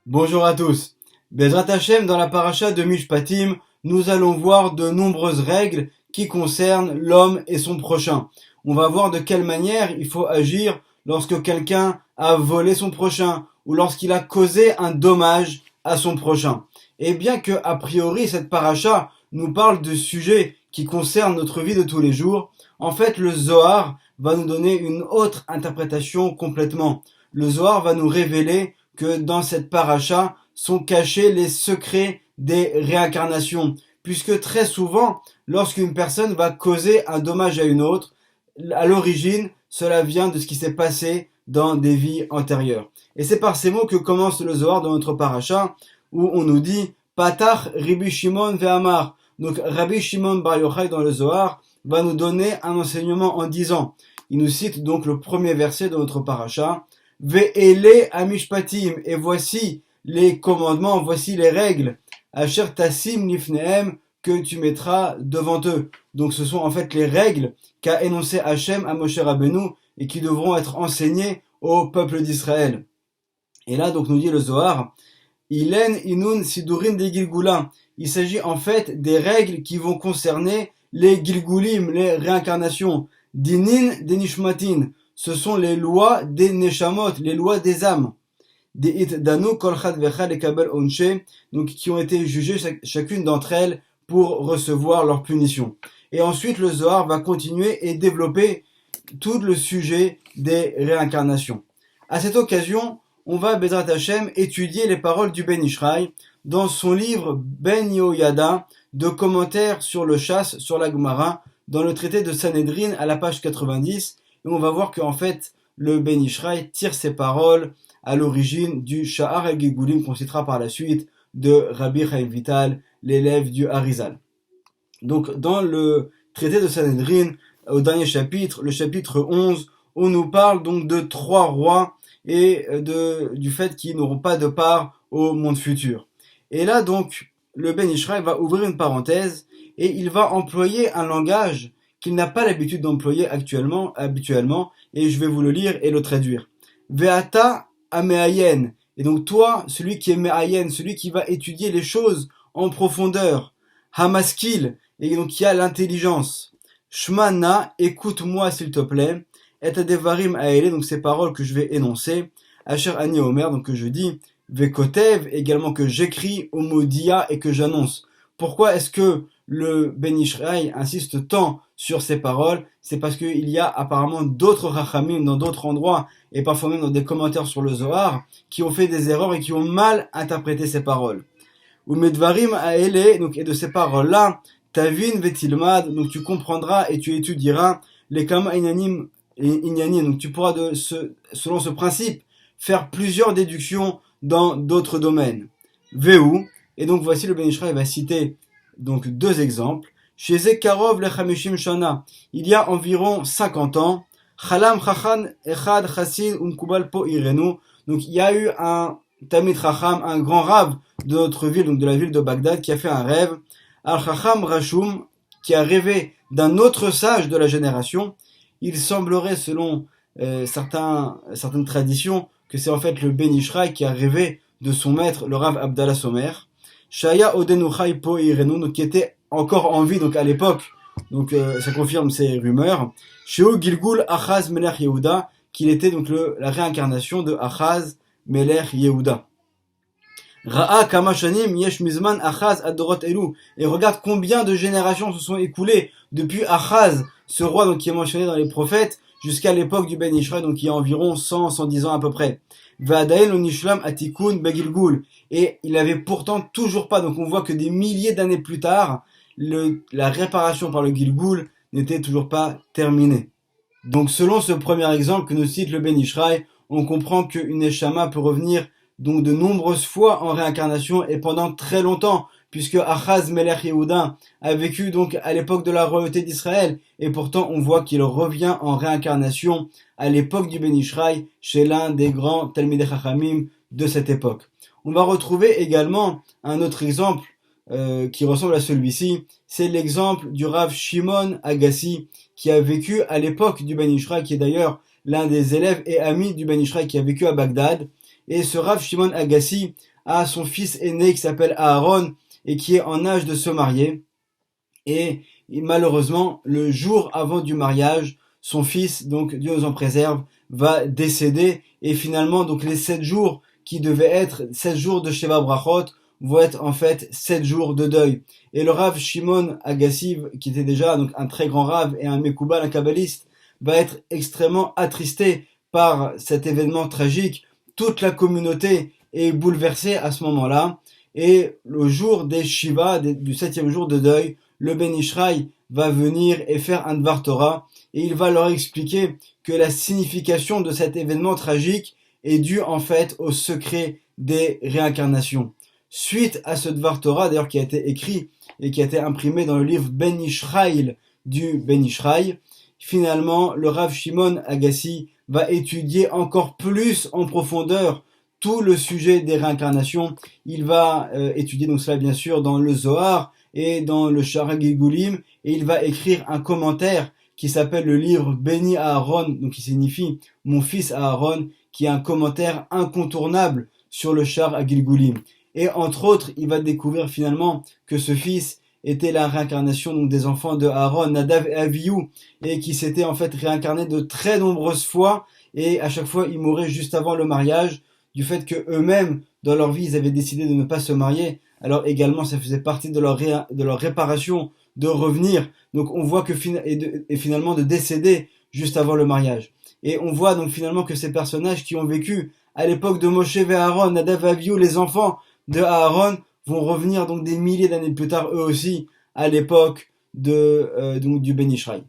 Bonjour à tous. Bezrat Hashem, dans la paracha de Mishpatim, nous allons voir de nombreuses règles qui concernent l'homme et son prochain. On va voir de quelle manière il faut agir lorsque quelqu'un a volé son prochain ou lorsqu'il a causé un dommage à son prochain. Et bien que, a priori, cette paracha nous parle de sujets qui concernent notre vie de tous les jours, en fait, le Zohar va nous donner une autre interprétation complètement. Le Zohar va nous révéler que dans cette paracha sont cachés les secrets des réincarnations, puisque très souvent, lorsqu'une personne va causer un dommage à une autre, à l'origine, cela vient de ce qui s'est passé dans des vies antérieures. Et c'est par ces mots que commence le Zohar dans notre paracha, où on nous dit Patach Rabbi Shimon ve'amar. Donc Rabbi Shimon Bar Yochai dans le Zohar va nous donner un enseignement en disant, il nous cite donc le premier verset de notre paracha, Ve'ele amishpatim, et voici les commandements, voici les règles, asher tassim lifnehem, que tu mettras devant eux. Donc ce sont en fait les règles qu'a énoncé Hachem à Moshe Rabbeinu et qui devront être enseignées au peuple d'Israël. Et là donc nous dit le Zohar, Ilen inun sidurim de Gilgula. Il s'agit en fait des règles qui vont concerner les Gilgulim, les réincarnations. Dinin de Nishmatin. Ce sont les lois des Neshamot, les lois des âmes. Des Itdanu Kolchad Vechad et Kabel Onche, donc qui ont été jugées chacune d'entre elles pour recevoir leur punition. Et ensuite, le Zohar va continuer et développer tout le sujet des réincarnations. À cette occasion, on va, Bezrat Hashem, étudier les paroles du Ben Ishraï dans son livre Ben Yehoyada de commentaires sur le chasse, sur la Gemara, dans le traité de Sanhedrin à la page 90, et on va voir qu'en fait, le Ben Ishraï tire ses paroles à l'origine du Sha'ar el-Gilgulim qu'on citera par la suite de Rabbi Chaim Vital, l'élève du Harizal. Donc, dans le traité de Sanhedrin, au dernier chapitre, le chapitre 11, on nous parle donc de 3 rois et du fait qu'ils n'auront pas de part au monde futur. Et là, donc, le Ben Ishraï va ouvrir une parenthèse et il va employer un langage qu'il n'a pas l'habitude d'employer habituellement, et je vais vous le lire et le traduire. Ve'ata ameayen. Et donc toi, celui qui est meayen, celui qui va étudier les choses en profondeur. Hamaskil, et donc qui a l'intelligence. Shmana, écoute-moi s'il te plaît. Et adevarim aele, donc ces paroles que je vais énoncer. Asher ani omer, donc que je dis. Vekotev, également que j'écris. Omodia, et que j'annonce. Pourquoi est-ce que le Ben Ishraï insiste tant sur ces paroles? C'est parce qu'il y a apparemment d'autres rachamim dans d'autres endroits et parfois même dans des commentaires sur le Zohar qui ont fait des erreurs et qui ont mal interprété ces paroles. Ou medvarim aele, donc et de ces paroles-là, tavin vetilmad, donc tu comprendras et tu étudieras les kama inyanim, donc tu pourras selon ce principe faire plusieurs déductions dans d'autres domaines. Veu, et donc voici le Ben Ishraï va citer donc 2 exemples. Chez Zekarov le Chamishim Shana, il y a environ 50 ans, Chalam Chachan Echad Chassid Umkubal Po Irenu, donc il y a eu un Tamid Chacham, un grand rave de notre ville, donc de la ville de Bagdad, qui a fait un rêve, Al Chacham Rashum, qui a rêvé d'un autre sage de la génération. Il semblerait, selon certaines traditions, que c'est en fait le Ben Ishraï qui a rêvé de son maître, le Rav Abdallah Somer. Shaya Odenuchai Po Irenu, donc qui était encore en vie donc à l'époque, donc ça confirme ces rumeurs. Sheo Gilgul Achaz Melech Yehuda, qu'il était donc la réincarnation de Achaz Melech Yehuda. Ra'a Kama Shanim Yesh Mizman Achaz Adorot Elu, et regarde combien de générations se sont écoulées depuis Achaz, ce roi donc qui est mentionné dans les prophètes, jusqu'à l'époque du Ben Ishraï, donc il y a environ 110 ans à peu près. Va'adaïn onishlam atikun begilgul, et il avait pourtant toujours pas, donc on voit que des milliers d'années plus tard, la réparation par le Gilgul n'était toujours pas terminée. Donc selon ce premier exemple que nous cite le Ben Ishraï, on comprend qu'une Neshama peut revenir donc de nombreuses fois en réincarnation et pendant très longtemps, puisque Achaz Melech Yehuda a vécu donc à l'époque de la royauté d'Israël, et pourtant on voit qu'il revient en réincarnation à l'époque du Ben Ishraï chez l'un des grands Talmidei Chachamim de cette époque. On va retrouver également un autre exemple qui ressemble à celui-ci, c'est l'exemple du Rav Shimon Agassi qui a vécu à l'époque du Ben Ishraï, qui est d'ailleurs l'un des élèves et amis du Ben Ishraï qui a vécu à Bagdad. Et ce Rav Shimon Agassi a son fils aîné qui s'appelle Aaron et qui est en âge de se marier. Et malheureusement, le jour avant du mariage, son fils, donc Dieu nous en préserve, va décéder. Et finalement, donc les 7 jours qui devaient être 7 jours de Sheva Brachot vont être en fait 7 jours de deuil. Et le Rav Shimon Agassi, qui était déjà donc un très grand Rav et un Mekoubal, un kabbaliste, va être extrêmement attristé par cet événement tragique. Toute la communauté est bouleversée à ce moment-là. Et le jour des Shiva, du 7e jour de deuil, le Ben Ishraï va venir et faire un Dvar Torah et il va leur expliquer que la signification de cet événement tragique est due en fait au secret des réincarnations. Suite à ce Dvar Torah, d'ailleurs qui a été écrit et qui a été imprimé dans le livre Ben Ishraï du Ben Ishraï, finalement le Rav Shimon Agassi va étudier encore plus en profondeur tout le sujet des réincarnations. Il va étudier donc cela bien sûr dans le Zohar et dans le Shara Gilgulim, et il va écrire un commentaire qui s'appelle le livre Béni Aaron, donc qui signifie mon fils Aaron, qui est un commentaire incontournable sur le Shara Gilgulim. Et entre autres, il va découvrir finalement que ce fils était la réincarnation donc des enfants de Aaron, Nadav et Avihu, et qui s'étaient en fait réincarnés de très nombreuses fois, et à chaque fois ils mouraient juste avant le mariage, du fait que eux-mêmes dans leur vie ils avaient décidé de ne pas se marier. Alors également ça faisait partie de leur réparation de revenir. Donc on voit que finalement de décéder juste avant le mariage. Et on voit donc finalement que ces personnages qui ont vécu à l'époque de Moshe et Aaron, Nadav et Avihu, les enfants de Aaron, vont revenir donc des milliers d'années plus tard eux aussi à l'époque donc du Ben Ishraï.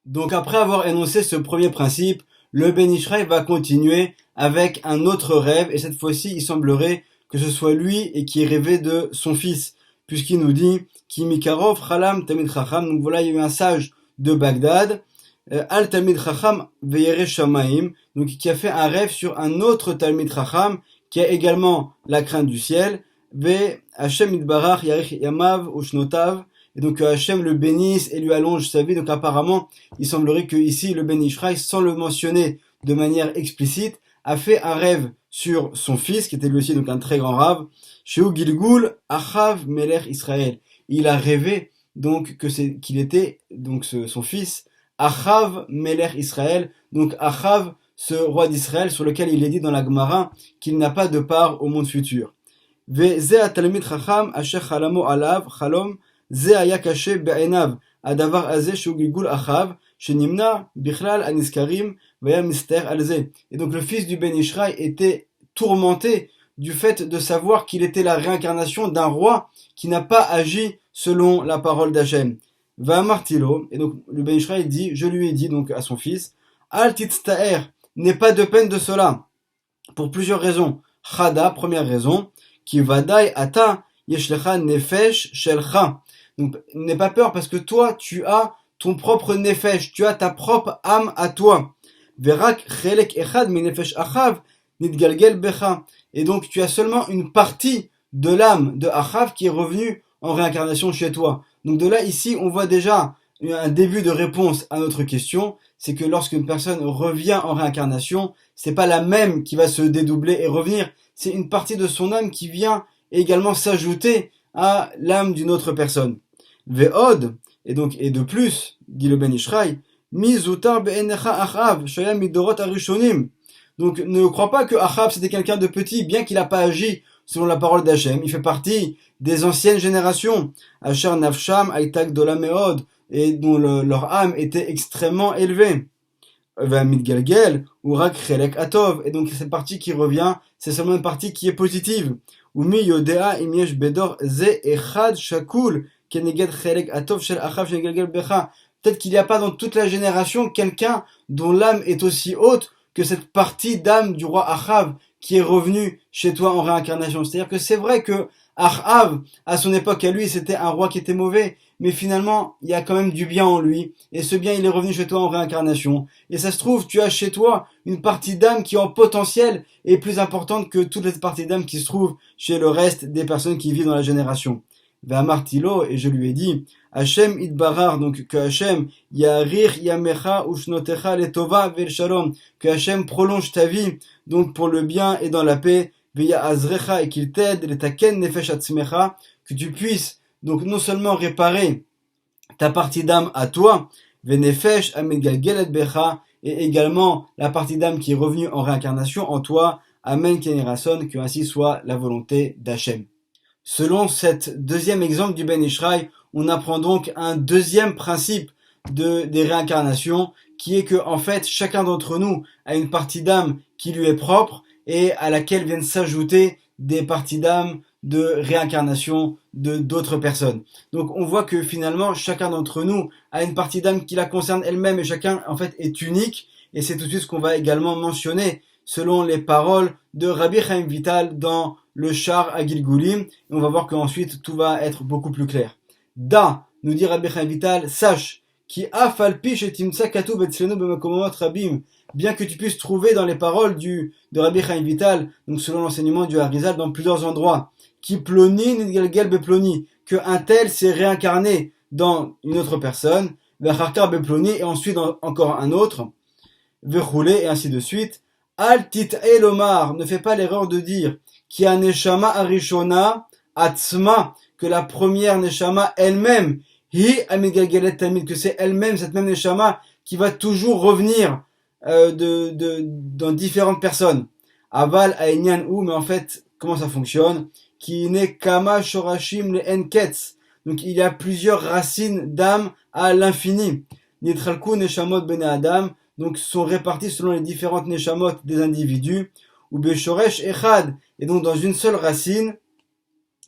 Donc après avoir énoncé ce premier principe, le Ben Ishraï va continuer avec un autre rêve, et cette fois-ci il semblerait que ce soit lui et qui rêvait de son fils, puisqu'il nous dit Ki mikarov chalam tamid chacham. Donc voilà, il y a eu un sage de Bagdad, al tamid chacham veyere shamaim, donc qui a fait un rêve sur un autre talmid chacham qui a également la crainte du ciel, ve Hashem itbarach yarich yamav ushnotav, et donc Hashem le bénisse et lui allonge sa vie. Donc apparemment, il semblerait que ici le Ben Ishraï, sans le mentionner de manière explicite, a fait un rêve sur son fils, qui était lui aussi donc un très grand rave, Sheu Gilgul Achav Melech Israël. Il a rêvé donc qu'il était donc son fils Achav Melech Israël, donc Achav, ce roi d'Israël sur lequel il est dit dans la Gemara qu'il n'a pas de part au monde futur. Ve ze atalmid chacham asher chalamo alav chalom ze haya kashe be'enav adavar azeh sheu Gilgul Achav shenimna bichlal aniskarim vaya mister alze. Et donc le fils du Ben Ishraï était tourmenté du fait de savoir qu'il était la réincarnation d'un roi qui n'a pas agi selon la parole d'Hachem. Va martilo, et donc le Ben Ishraï dit, je lui ai dit donc à son fils, al titztaer, n'aie pas de peine de cela, pour plusieurs raisons. Chada, première raison, ki vadai ata yeshlecha nefesh shelcha. Donc n'aie pas peur parce que toi tu as ton propre nefesh, tu as ta propre âme à toi. Verak chelek echad mi nefesh achav nitgalgel becha. Et donc tu as seulement une partie de l'âme de Achav qui est revenue en réincarnation chez toi. Donc de là ici on voit déjà un début de réponse à notre question, c'est que lorsqu'une personne revient en réincarnation, c'est pas la même qui va se dédoubler et revenir, c'est une partie de son âme qui vient également s'ajouter à l'âme d'une autre personne. Ve'od, et de plus, dit le Ben Ishraï, mi zutar be'enecha Achav shaya midorot arishonim. Donc ne crois pas que Achav c'était quelqu'un de petit, bien qu'il n'a pas agi selon la parole d'Hachem. Il fait partie des anciennes générations. Asher nafsham aitak dola meod, et dont leur âme était extrêmement élevée. Mitgalgel ou rak chelek atov, et donc cette partie qui revient, c'est seulement une partie qui est positive. Umi yodea im yesh bedor ze echad shakul keneged chelek atov shel Achav shengalgel becha. Peut-être qu'il n'y a pas dans toute la génération quelqu'un dont l'âme est aussi haute que cette partie d'âme du roi Achav qui est revenu chez toi en réincarnation. C'est-à-dire que c'est vrai que Achav, à son époque à lui, c'était un roi qui était mauvais, mais finalement, il y a quand même du bien en lui, et ce bien, il est revenu chez toi en réincarnation. Et ça se trouve, tu as chez toi une partie d'âme qui en potentiel est plus importante que toutes les parties d'âme qui se trouvent chez le reste des personnes qui vivent dans la génération. Ve'amartilo, et je lui ai dit, Hashem itbarar, donc que Hashem yarir yamecha ushnotecha letova vel shalom, que Hashem prolonge ta vie, donc pour le bien et dans la paix, veya azrecha et qu'il t'aide, letaken nefesh atzmecha, que tu puisses donc non seulement réparer ta partie d'âme à toi, venefesh amegalgelet becha, et également la partie d'âme qui est revenue en réincarnation en toi, amen kenerason, que ainsi soit la volonté d'Hachem. Selon cet deuxième exemple du Ben Ishraï, on apprend donc un deuxième principe des réincarnations, qui est que, en fait, chacun d'entre nous a une partie d'âme qui lui est propre et à laquelle viennent s'ajouter des parties d'âme de réincarnation de d'autres personnes. Donc, on voit que finalement, chacun d'entre nous a une partie d'âme qui la concerne elle-même et chacun, en fait, est unique. Et c'est tout de suite ce qu'on va également mentionner selon les paroles de Rabbi Chaim Vital dans le Char à Gilgulim. Et on va voir qu'ensuite, tout va être beaucoup plus clair. Da, nous dit Rabbi Chaim Vital, sache, qui afalpi shetimtsa katuv etzlenu b'makomot rabim, bien que tu puisses trouver dans les paroles de Rabbi Chaim Vital, donc selon l'enseignement du Harizal, dans plusieurs endroits, qui ploni nidgalgel beploni, que un tel s'est réincarné dans une autre personne, v'acharkar beploni, et ensuite encore un autre, v'choulé, et ainsi de suite. Al tit elomar, ne fais pas l'erreur de dire, qui a neshama arishona atzma, que la première neshama elle-même, que c'est elle-même, cette même neshama, qui va toujours revenir dans différentes personnes. Aval aïnyan ou, mais en fait, comment ça fonctionne? Qui n'est kama shorashim le enketz. Donc il y a plusieurs racines d'âme à l'infini. Nitralku neshamot bene adam, donc sont répartis selon les différentes neshamot des individus. Ou beshoresh echad, et donc dans une seule racine,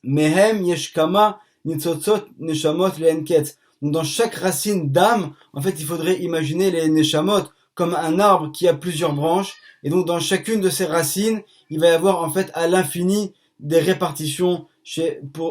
mehem yeshkama nitzotzot neshamot le enketz. Donc dans chaque racine d'âme, en fait, il faudrait imaginer les neshamot comme un arbre qui a plusieurs branches, et donc dans chacune de ces racines, il va y avoir en fait à l'infini des répartitions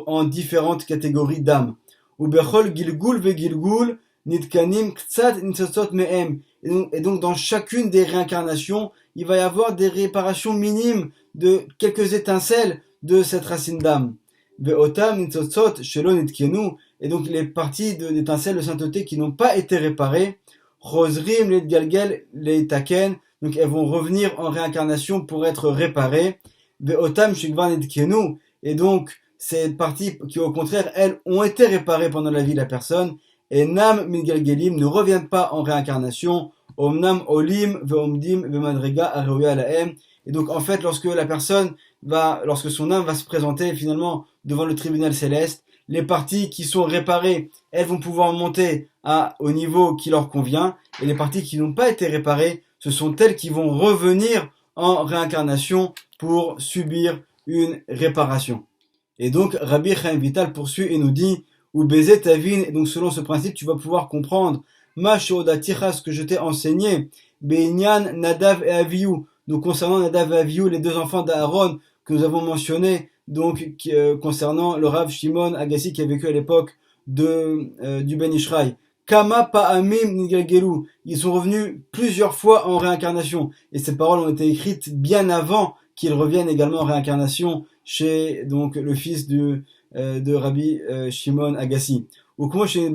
en différentes catégories d'âmes. Ou bechol gilgul ve gilgul nitkanim ktsat nitzotzot mehem. Et donc dans chacune des réincarnations, il va y avoir des réparations minimes de quelques étincelles de cette racine d'âme. Ve'otam nitzotzot shelo nitkenu. Et donc les parties d'étincelles de sainteté qui n'ont pas été réparées, Chosrim les galgel les taken, donc elles vont revenir en réincarnation pour être réparées. Ve'otam shigvan nitkenu. Et donc ces parties qui au contraire elles ont été réparées pendant la vie de la personne, et nam midgalgelim ne reviennent pas en réincarnation. Omnam olim ve'omdim ve'madrega areoya laem. Et donc en fait lorsque son âme va se présenter finalement devant le tribunal céleste, les parties qui sont réparées, elles vont pouvoir monter au niveau qui leur convient, et les parties qui n'ont pas été réparées, ce sont elles qui vont revenir en réincarnation pour subir une réparation. Et donc Rabbi Chaim Vital poursuit et nous dit, ou baiser ta vine, et donc selon ce principe tu vas pouvoir comprendre ma shodatira, ce que je t'ai enseigné, Beinyan, Nadav et Avihu, donc concernant Nadav et Avihu, les deux enfants d'Aaron que nous avons mentionnés, donc concernant le Rav Shimon Agassi qui a vécu à l'époque du Ben Ishraï. Kama pa'amim nigalgelu, ils sont revenus plusieurs fois en réincarnation, et ces paroles ont été écrites bien avant qu'ils reviennent également en réincarnation chez donc le fils de Rabbi Shimon Agassi. Ou comment chez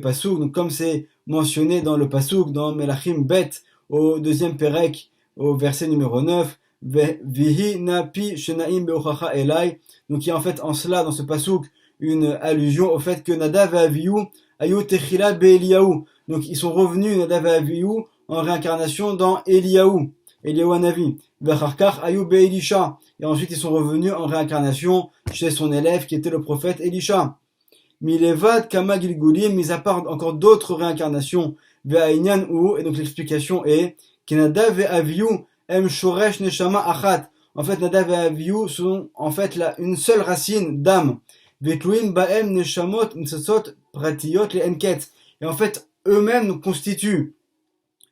Pasuk, donc comme c'est mentionné dans le Pasuk, dans Melachim Bet, au deuxième Perek, au verset numéro 9, Vihi napi shenaim beochacha elai. Donc il y a en fait en cela, dans ce Pasuk, une allusion au fait que Nadav et Avihu ayu techila be'Eliyahu. Donc ils sont revenus, Nadav et Avihu, en réincarnation dans Eliyahu Hanavi. Vecharkach ayu be'Elisha. Et ensuite ils sont revenus en réincarnation chez son élève qui était le prophète Elisha. Milevad kama gilgulim, mis à part encore d'autres réincarnations, ve'ainyan ou, et donc l'explication est que Nadav et Avihu em shoresh neshama achat. En fait, Nadav et Avihu sont en fait une seule racine d'âme. Vetluim baem neshamot nitzotzot pratiyot le enket. Et en fait, eux-mêmes constituent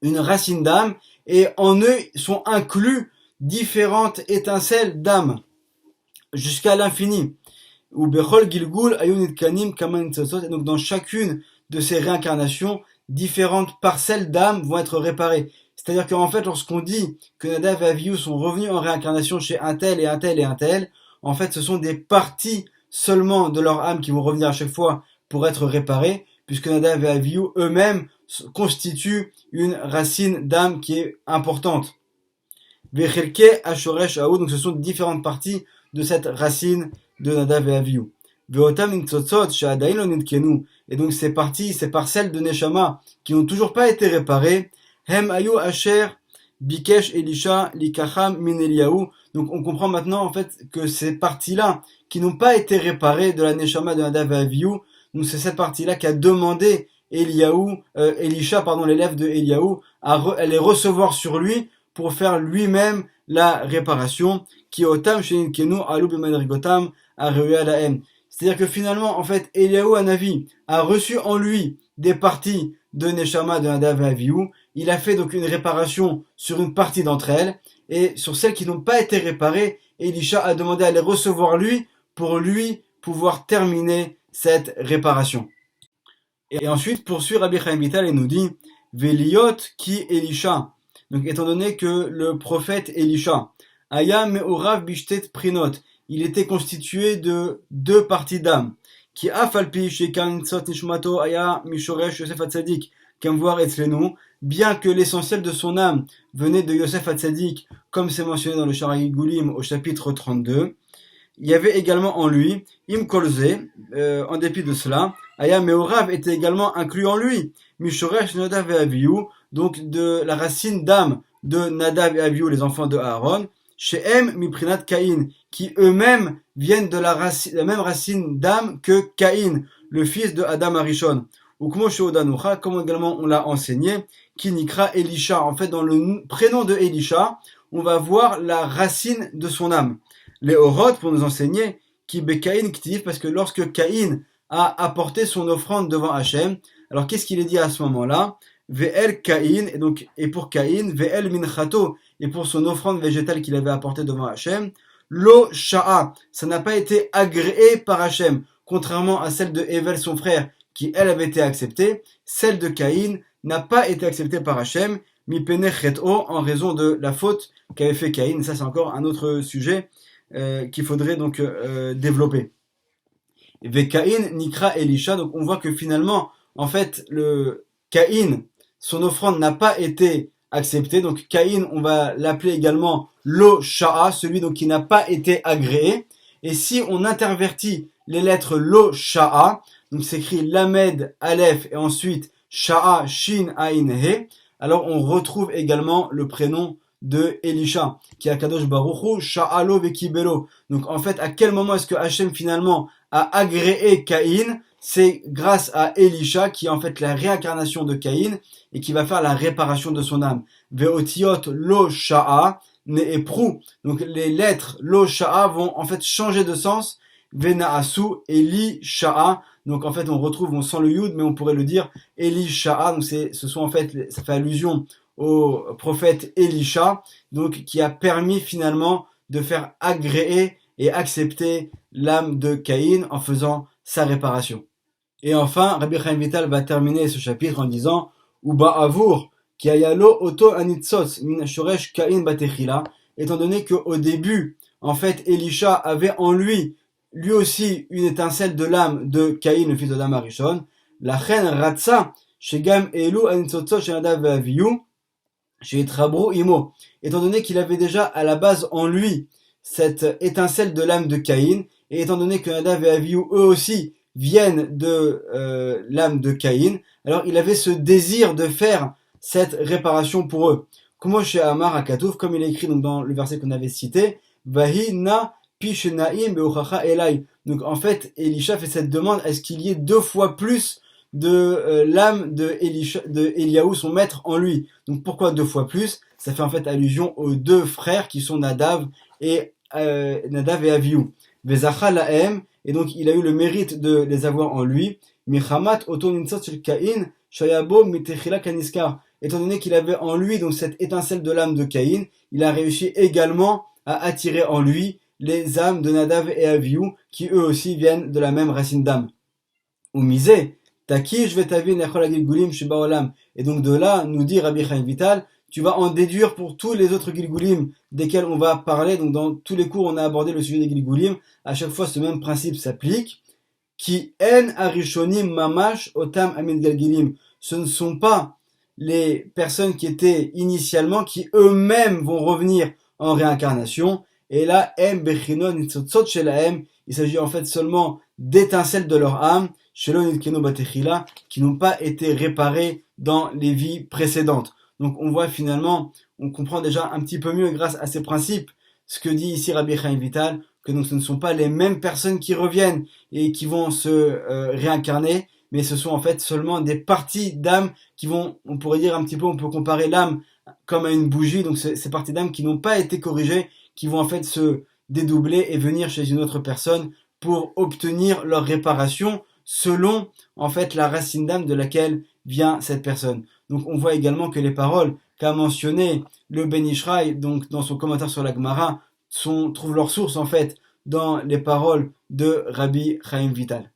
une racine d'âme, et en eux sont inclus différentes étincelles d'âme jusqu'à l'infini. Ou bechol gilgul ayun itkanim kama nitzotzot. Et donc dans chacune de ces réincarnations, différentes parcelles d'âme vont être réparées. C'est-à-dire qu'en fait, lorsqu'on dit que Nadav et Avihu sont revenus en réincarnation chez un tel et un tel et un tel, en fait, ce sont des parties seulement de leur âme qui vont revenir à chaque fois pour être réparées, puisque Nadav et Avihu eux-mêmes constituent une racine d'âme qui est importante. Vechelke Ashoresh Aou, donc ce sont différentes parties de cette racine de Nadav et Avihu. Veotam Nitzotzot She'adain lo nitkenu, et donc ces parties, ces parcelles de Neshama qui n'ont toujours pas été réparées, Hem Ayu Asher Bikesh Elisha Likacham Min Eliyahu. Donc on comprend maintenant en fait que ces parties-là qui n'ont pas été réparées de la Neshama de Nadav et Avihu, donc c'est cette partie-là qu'a demandé Elisha, l'élève de Eliyahu, à les recevoir sur lui pour faire lui-même la réparation. Qui otam sheninkenu alu b'madrigotam areuya lahem. C'est-à-dire que finalement, en fait, Eliyahu Hanavi a reçu en lui des parties de Neshama de Nadav et Avihu. Il a fait donc une réparation sur une partie d'entre elles, et sur celles qui n'ont pas été réparées, Elisha a demandé à les recevoir lui pour lui pouvoir terminer cette réparation. Et ensuite, poursuit Rabbi Chaim Vital et nous dit Veliot ki Elisha. Donc, étant donné que le prophète Elisha, Aya me'orav bishtet prinot, il était constitué de deux parties d'âme. Qui afalpi shekan tzot nishmato aya mishoresh Yosef Hatzadik, kamvoir etzlenu, bien que l'essentiel de son âme venait de Yosef Hatzadik, comme c'est mentionné dans le Shara Gigulim au chapitre 32, il y avait également en lui, Im Kolze, en dépit de cela, Aya Meorav était également inclus en lui, Mishoresh Nadav et Avihu, donc de la racine d'âme de Nadav et Avihu, les enfants de Aaron, Shehem Miprinat Caïn, qui eux-mêmes viennent de la même racine d'âme que Caïn, le fils de Adam Arishon. Ou comme également on l'a enseigné, Kinikra Elisha. En fait, dans le prénom de Elisha, on va voir la racine de son âme. Les Orot, pour nous enseigner, qui Bekaïn Ktiv, parce que lorsque Caïn a apporté son offrande devant Hachem, alors qu'est-ce qu'il est dit à ce moment-là? Ve'el Caïn, et pour Caïn, Ve'el Minchato, et pour son offrande végétale qu'il avait apportée devant Hachem, Lo Sha'a, ça n'a pas été agréé par Hachem, contrairement à celle de Evel, son frère, qui elle avait été acceptée, celle de Caïn n'a pas été acceptée par Hachem, Mipene Chet'o, en raison de la faute qu'avait fait Caïn. Ça, c'est encore un autre sujet qu'il faudrait donc développer. Caïn Nikra Elisha, donc on voit que finalement, en fait, le Caïn, son offrande n'a pas été acceptée. Donc Caïn, on va l'appeler également Lo Sha'a, celui donc qui n'a pas été agréé. Et si on intervertit les lettres Lo Sha'a, donc c'est écrit Lamed Aleph et ensuite Sha'a Shin Ain He, alors on retrouve également le prénom de Elisha, qui est Kadosh Baruch Hu, Sha'alo Vekibelo. Donc en fait, à quel moment est-ce que Hachem finalement a agréé Caïn? C'est grâce à Elisha, qui est en fait la réincarnation de Caïn, et qui va faire la réparation de son âme. Veotiot Lo Sha'a, Ne'epru. Donc les lettres Lo Sha'a vont en fait changer de sens. Venaasu, Eli Sha'a. Donc en fait on retrouve, on sent le Yud, mais on pourrait le dire Eli Sha'a. Donc ce sont en fait, ça fait allusion au prophète Elisha, donc qui a permis finalement de faire agréer et accepter l'âme de Caïn en faisant sa réparation. Et enfin, Rabbi Chaim Vital va terminer ce chapitre en disant Uba Avour, ki ayalo oto anitzos min shoresh Caïn batechila, étant donné qu'au début, en fait, Elisha avait en lui aussi une étincelle de l'âme de Caïn, le fils d'Adam Arishon, la reine Ratsa, shegam elu anitzotso shenadav ve'avihu, chez Trabrou Imo, étant donné qu'il avait déjà à la base en lui cette étincelle de l'âme de Caïn, et étant donné que Nadav et Avihu eux aussi viennent de l'âme de Caïn, alors il avait ce désir de faire cette réparation pour eux. Comment chez Amar Akatouf, comme il est écrit donc dans le verset qu'on avait cité, Vahi na pishenaim beochacha elai. Donc en fait, Elisha fait cette demande, est-ce qu'il y ait 2 fois plus de l'âme de Eliyahu, son maître, en lui. Donc pourquoi 2 fois plus? Ça fait en fait allusion aux 2 frères qui sont Nadav et Avihu. Vezacha lahem, et donc il a eu le mérite de les avoir en lui. Michamat oto nitzot shel Caïn shayabo mitechila kaniskar. Étant donné qu'il avait en lui donc cette étincelle de l'âme de Caïn, il a réussi également à attirer en lui les âmes de Nadav et Avihu, qui eux aussi viennent de la même racine d'âme. Ou misé, Taki, je vais t'aviner l'echol gilgulim sheba olam. Et donc de là, nous dit Rabbi Chaim Vital, tu vas en déduire pour tous les autres gilgulim desquels on va parler. Donc dans tous les cours, on a abordé le sujet des gilgulim. À chaque fois, ce même principe s'applique. Qui en arishonim mamash otam amin gilgulim. Ce ne sont pas les personnes qui étaient initialement, qui eux-mêmes vont revenir en réincarnation. Et là, il s'agit en fait seulement d'étincelles de leur âme, qui n'ont pas été réparées dans les vies précédentes. Donc on voit finalement, on comprend déjà un petit peu mieux grâce à ces principes, ce que dit ici Rabbi Chaim Vital, que donc ce ne sont pas les mêmes personnes qui reviennent et qui vont se réincarner, mais ce sont en fait seulement des parties d'âme qui vont, on pourrait dire un petit peu, on peut comparer l'âme comme à une bougie, donc ces parties d'âme qui n'ont pas été corrigées, qui vont en fait se dédoubler et venir chez une autre personne pour obtenir leur réparation selon en fait la racine d'âme de laquelle vient cette personne. Donc on voit également que les paroles qu'a mentionné le Ben Ishraï, donc dans son commentaire sur la Gemara, trouvent leur source en fait dans les paroles de Rabbi Chaim Vital.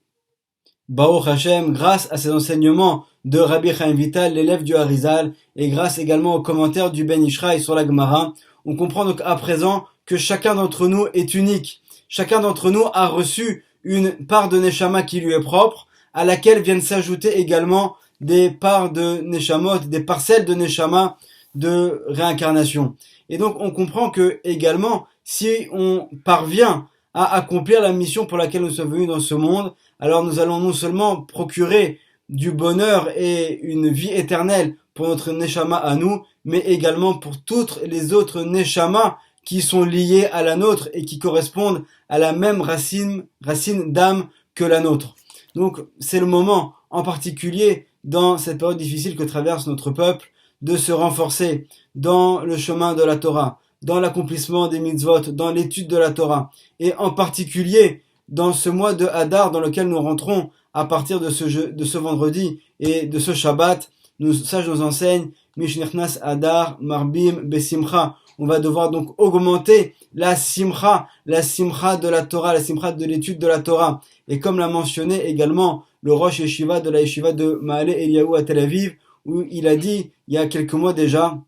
Baruch Hashem, grâce à ces enseignements de Rabbi Chaim Vital, l'élève du Harizal, et grâce également aux commentaires du Ben Ishraï sur la Gemara, on comprend donc à présent que chacun d'entre nous est unique. Chacun d'entre nous a reçu une part de Neshama qui lui est propre, à laquelle viennent s'ajouter également des parts de Neshamot, des parcelles de Neshama de réincarnation. Et donc on comprend que également, si on parvient à accomplir la mission pour laquelle nous sommes venus dans ce monde, alors nous allons non seulement procurer du bonheur et une vie éternelle pour notre Neshama à nous, mais également pour toutes les autres Neshama qui sont liées à la nôtre et qui correspondent à la même racine d'âme que la nôtre. Donc c'est le moment en particulier dans cette période difficile que traverse notre peuple de se renforcer dans le chemin de la Torah, dans l'accomplissement des mitzvot, dans l'étude de la Torah, et en particulier dans ce mois de Hadar dans lequel nous rentrons à partir de ce vendredi et de ce Shabbat. Nos sages nous enseignent Mishnichnas Hadar Marbim Besimcha. On va devoir donc augmenter la simcha de la Torah, la simcha de l'étude de la Torah. Et comme l'a mentionné également le Rosh Yeshiva de la Yeshiva de Maale Eliyahu à Tel Aviv, où il a dit il y a quelques mois déjà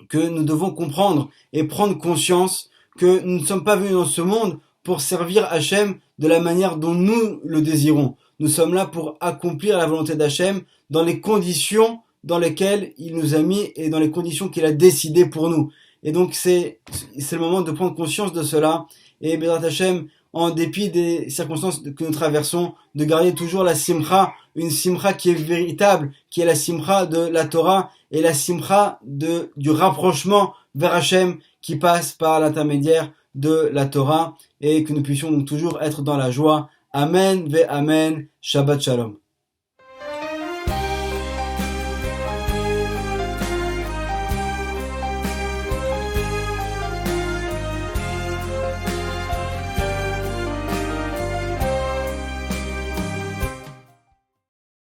que nous devons comprendre et prendre conscience que nous ne sommes pas venus dans ce monde pour servir Hachem de la manière dont nous le désirons. Nous sommes là pour accomplir la volonté d'Hachem dans les conditions dans lesquelles il nous a mis et dans les conditions qu'il a décidées pour nous. Et donc c'est le moment de prendre conscience de cela. Et Bezrat Hachem, en dépit des circonstances que nous traversons, de garder toujours la simcha, une simcha qui est véritable, qui est la simcha de la Torah et la simcha du rapprochement vers Hachem qui passe par l'intermédiaire de la Torah, et que nous puissions donc toujours être dans la joie. Amen ve Amen. Shabbat Shalom.